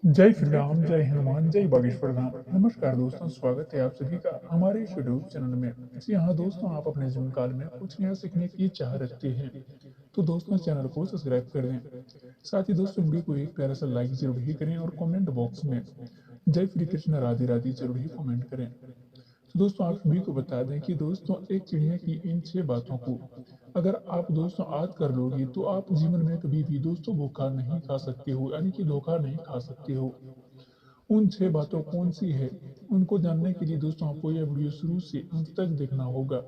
जय श्री राम, जय हनुमान, जय बागेश्वर धाम। नमस्कार दोस्तों, स्वागत है आप सभी का हमारे इस यूट्यूब चैनल में। जी हाँ दोस्तों, आप अपने जीवन काल में कुछ नया सीखने की चाह रखते हैं, तो दोस्तों चैनल को सब्सक्राइब कर दें। साथ ही दोस्तों वीडियो को एक प्यारा सा लाइक जरूर ही करें और कमेंट बॉक्स में जय श्री कृष्ण राधे राधे जरूर ही कमेंट करें। तो दोस्तों आप सभी को बता दें कि दोस्तों एक चिड़िया की इन 6 बातों को अगर आप दोस्तों याद कर लोगे तो आप जीवन में कभी भी दोस्तों धोखा नहीं खा सकते हो, यानी कि धोखा नहीं खा सकते हो। उन 6 बातों कौन-सी है, उनको जानने के लिए दोस्तों आपको यह वीडियो शुरू से अंत तक देखना होगा।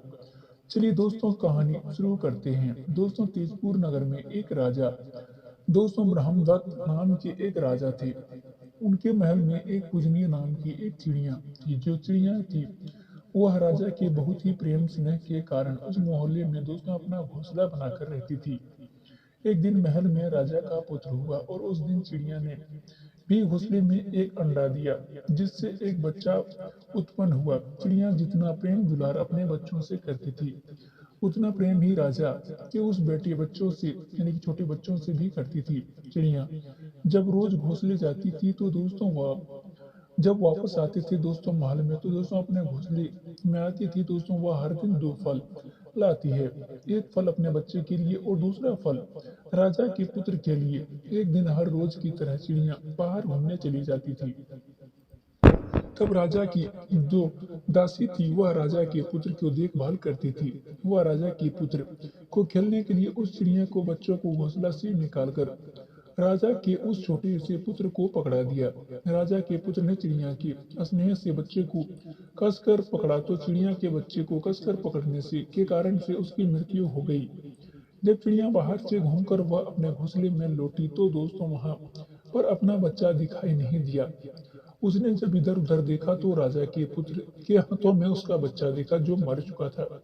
चलिए दोस्तों कहानी शुरू करते हैं। दोस्तों तेजपुर नगर में एक राजा दोस्तों ब्रह्मदत्त नाम के एक राजा थे। उनके महल में एक पूजनीय नाम की एक चिड़िया थी। जो चिड़िया थी वह राजा के बहुत ही प्रेम स्नेह के कारण उस मोहल्ले में दोस्तों अपना घोंसला बनाकर रहती थी। एक दिन महल में राजा का पुत्र हुआ और उस दिन चिड़िया ने भी घोंसले में एक अंडा दिया, जिससे एक बच्चा उत्पन्न हुआ। चिड़िया जितना प्रेम दुलार अपने बच्चों से करती थी, उतना प्रेम ही राजा के उस बेटे बच्चों से यानी कि छोटे बच्चों से भी करती थी। चिड़िया जब रोज घोंसले जाती थी तो दोस्तों वह जब वापस आते थे दोस्तों महल में, तो दोस्तों अपने घोंसले में आती थी। दोस्तों वह हर दिन 2 फल लाती है। एक फल अपने बच्चे के लिए और दूसरा फल राजा के पुत्र के लिए। एक दिन हर रोज की तरह चिड़िया बाहर घूमने चली जाती थी। तब राजा की जो दासी थी वह राजा के पुत्र की देखभाल करती थी। वह राजा के पुत्र को खेलने के लिए उस चिड़िया को बच्चों को घोंसला से निकालकर राजा के उस छोटे से पुत्र को पकड़ा दिया। राजा के पुत्र ने चिड़िया के स्नेह से बच्चे को कसकर पकड़ा तो चिड़िया के बच्चे को कसकर पकड़ने से के कारण से उसकी मृत्यु हो गई। जब चिड़िया बाहर से घूमकर वह अपने घोंसले में लौटी तो दोस्तों वहां पर अपना बच्चा दिखाई नहीं दिया। उसने जब इधर-उधर देखा तो राजा के पुत्र के हाथों में उसका बच्चा देखा जो मर चुका था।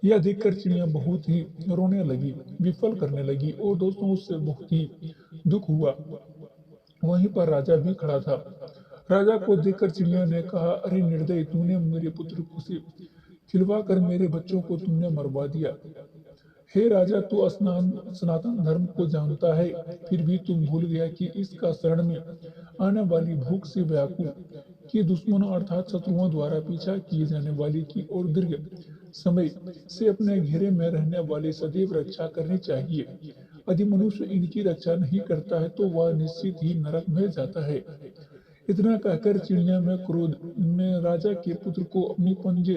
यह देखकर चिड़िया बहुत ही रोने लगी, विफल करने लगी और दोस्तों उससे बहुत ही दुख हुआ। वहीं पर राजा भी खड़ा था। राजा को देखकर चिड़िया ने कहा, अरे निर्दयी, तूने मेरे पुत्र को से खिलवा कर मेरे बच्चों को तुमने मरवा दिया। हे राजा, तू सनातन धर्म को जानता है, फिर भी तुम भूल गया कि इसका शरण में आने वाली भूख से व्याकुल कि दुश्मनों अर्थात शत्रुओं द्वारा पीछा किए जाने वाले की और दीर्घ समय से अपने घेरे में रहने वाली सदैव रक्षा करनी चाहिए। यदि मनुष्य इनकी रक्षा नहीं करता है तो वह निश्चित ही नरक में जाता है। इतना कहकर चिड़िया में क्रोध में राजा के पुत्र को अपनी पंजे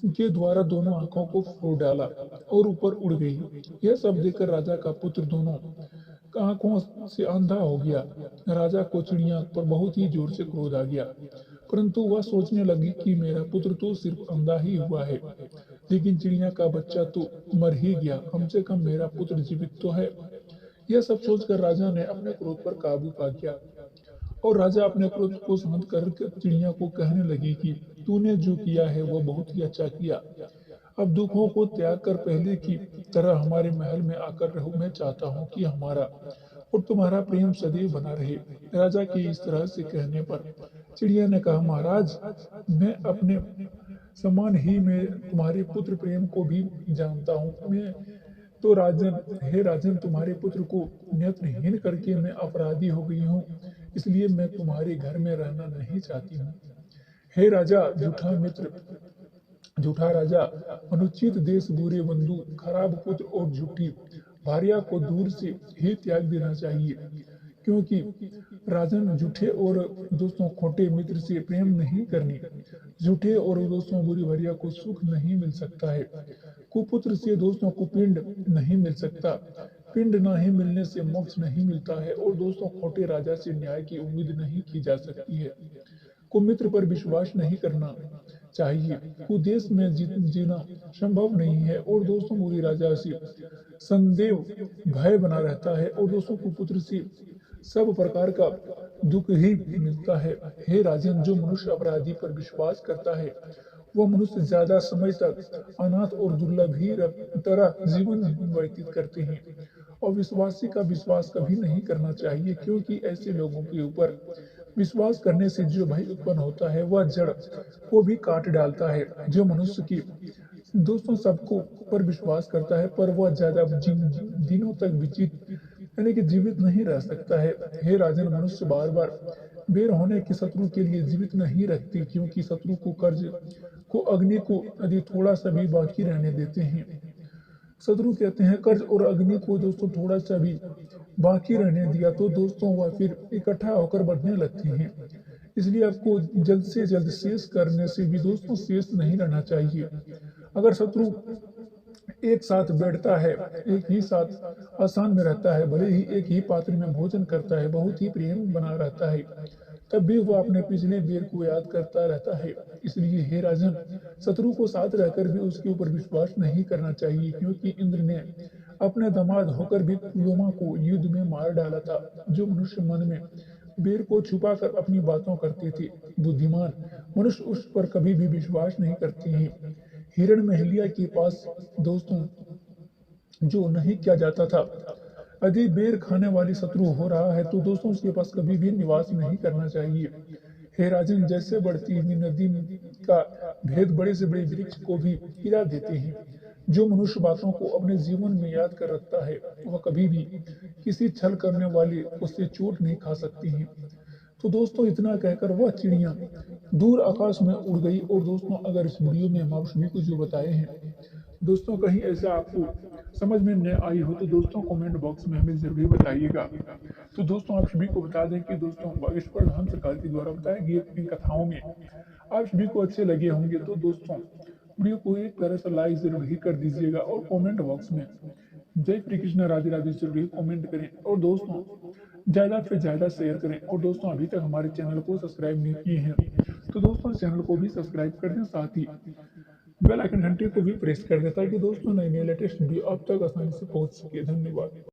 के द्वारा दोनों आंखों को फोड़ डाला और ऊपर उड़ गई। यह सब देखकर राजा का पुत्र दोनों आंखों से अंधा हो गया। राजा को चिड़िया पर बहुत ही जोर से क्रोध आ गया, परंतु वह सोचने लगी कि मेरा पुत्र तो सिर्फ अंधा ही हुआ है, लेकिन चिड़िया का बच्चा तो मर ही गया, कम से कम मेरा पुत्र जीवित तो है। यह सब सोचकर राजा ने अपने क्रोध पर काबू पा लिया और राजा अपने क्रोध को शांत कर चिड़िया को कहने लगी कि तूने जो किया है वह बहुत ही अच्छा किया। अब दुखों को त्याग कर पहले की तरह हमारे महल में आकर रहो। मैं चाहता हूँ कि हमारा और तुम्हारा प्रेम सदैव बना रहे। राजा के इस तरह से कहने पर चिड़िया ने कहा, महाराज, मैं अपने समान ही मैं तुम्हारे पुत्र प्रेम को भी जानता हूँ। मैं तो राजन हे राजन, तुम्हारे पुत्र को नेत्रहीन करके मैं अपराधी हो गई हूँ, इसलिए मैं तुम्हारे घर में रहना नहीं चाहती हूँ। हे राजा, झूठा राजा, अनुचित देश, बुरे बंधु, खराब पुत्र और झूठी भार्या को दूर से ही त्याग देना चाहिए, क्योंकि राजन झूठे और दोस्तों खोटे मित्र से प्रेम नहीं करनी। झूठे और दोस्तों बुरी भार्या को सुख नहीं मिल सकता है। कुपुत्र से दोस्तों कुपिंड नहीं मिल सकता। पिंड नहीं मिलने से मोक्ष नहीं मिलता है और दोस्तों खोटे राजा से न्याय की उम्मीद नहीं की जा सकती है। कुमित्र पर विश्वास नहीं करना चाहिए। कुदेश में जीना संभव नहीं है और दोस्तों बुरी राजा से संदेव भय बना रहता है और दोस्तों कुपुत्र से सब प्रकार का दुख ही मिलता है। हे राजन, जो मनुष्य अपराधी पर विश्वास करता है वह मनुष्य ज्यादा समय तक अनाथ और दुर्लभ ही तरह जीवन व्यतीत करते हैं। और विश्वासी का विश्वास कभी नहीं करना चाहिए, क्योंकि ऐसे लोगों के ऊपर विश्वास करने से जो भय उत्पन्न होता है वह जड़ को भी काट डालता है। जो मनुष्य की दोस्तों सबको पर विश्वास करता है पर वह ज्यादा दिनों तक यानी कि जीवित नहीं रह सकता है। हे राजन, मनुष्य बार बार बेर होने की शत्रु के लिए जीवित नहीं रहती, क्योंकि शत्रु को कर्ज को अग्नि को यदि थोड़ा सा भी बाकी रहने देते हैं, शत्रु कहते हैं कर्ज और अग्नि को दोस्तों थोड़ा सा भी बाकी रहने दिया तो दोस्तों वह फिर इकट्ठा होकर बढ़ने लगते हैं। इसलिए आपको जल्द से जल्द शेष करने से भी दोस्तों शेष नहीं रहना चाहिए। अगर शत्रु एक साथ बैठता है, एक ही साथ आसान में रहता है, भले ही एक ही पात्र में भोजन करता है, बहुत ही प्रेम बना रहता है, तब भी वह अपने पिछले बेर को याद करता रहता है। इसलिए हे राजन, शत्रु को साथ रहकर भी उसके ऊपर विश्वास नहीं करना चाहिए, क्योंकि इंद्र ने अपने दामाद होकर भी पुलोमा को युद्ध में मार डाला था। जो मनुष्य मन में बेर को छुपाकर अपनी बातों करते थे, बुद्धिमान मनुष्य उस पर कभी भी विश्वास नहीं करते हैं। हिरण महलिया के पास दोस्तों जो नहीं किया जाता था, यदि बेर खाने वाली शत्रु हो रहा है तो दोस्तों उसके पास कभी भी निवास नहीं करना चाहिए। हे राजन, जैसे बढ़ती हुई नदी का भेद बड़े से बड़े वृक्ष को भी गिरा देते हैं, जो मनुष्य बातों को अपने जीवन में याद कर रखता है, वह कभी भी किसी छल करने वाले उससे चोट नहीं खा सकती है। तो दोस्तों इतना कहकर वह चिड़िया दूर आकाश में उड़ गई। और दोस्तों अगर इस वीडियो में हम आप सभी को जो बताए हैं दोस्तों कहीं ऐसा आपको समझ में न आई हो तो दोस्तों कमेंट बॉक्स में हमें जरूर बताइएगा। तो दोस्तों आप सभी को बता दें कि दोस्तों बागेश्वर धाम सरकार के द्वारा बताए गए इन कथाओं में आप सभी को अच्छे लगे होंगे तो दोस्तों वीडियो को एक तरह से लाइक जरूर ही कर दीजिएगा और कमेंट बॉक्स में जय श्री कृष्ण राधे राधे जरूर ही कमेंट करें और दोस्तों ज़्यादा से ज़्यादा शेयर करें। और दोस्तों अभी तक हमारे चैनल को सब्सक्राइब नहीं किए हैं तो दोस्तों चैनल को भी सब्सक्राइब कर दें, साथ ही बेल आइकन घंटे को भी प्रेस कर दें ताकि दोस्तों नई नई लेटेस्ट वीडियो आप तक आसानी से पहुंच सके। धन्यवाद।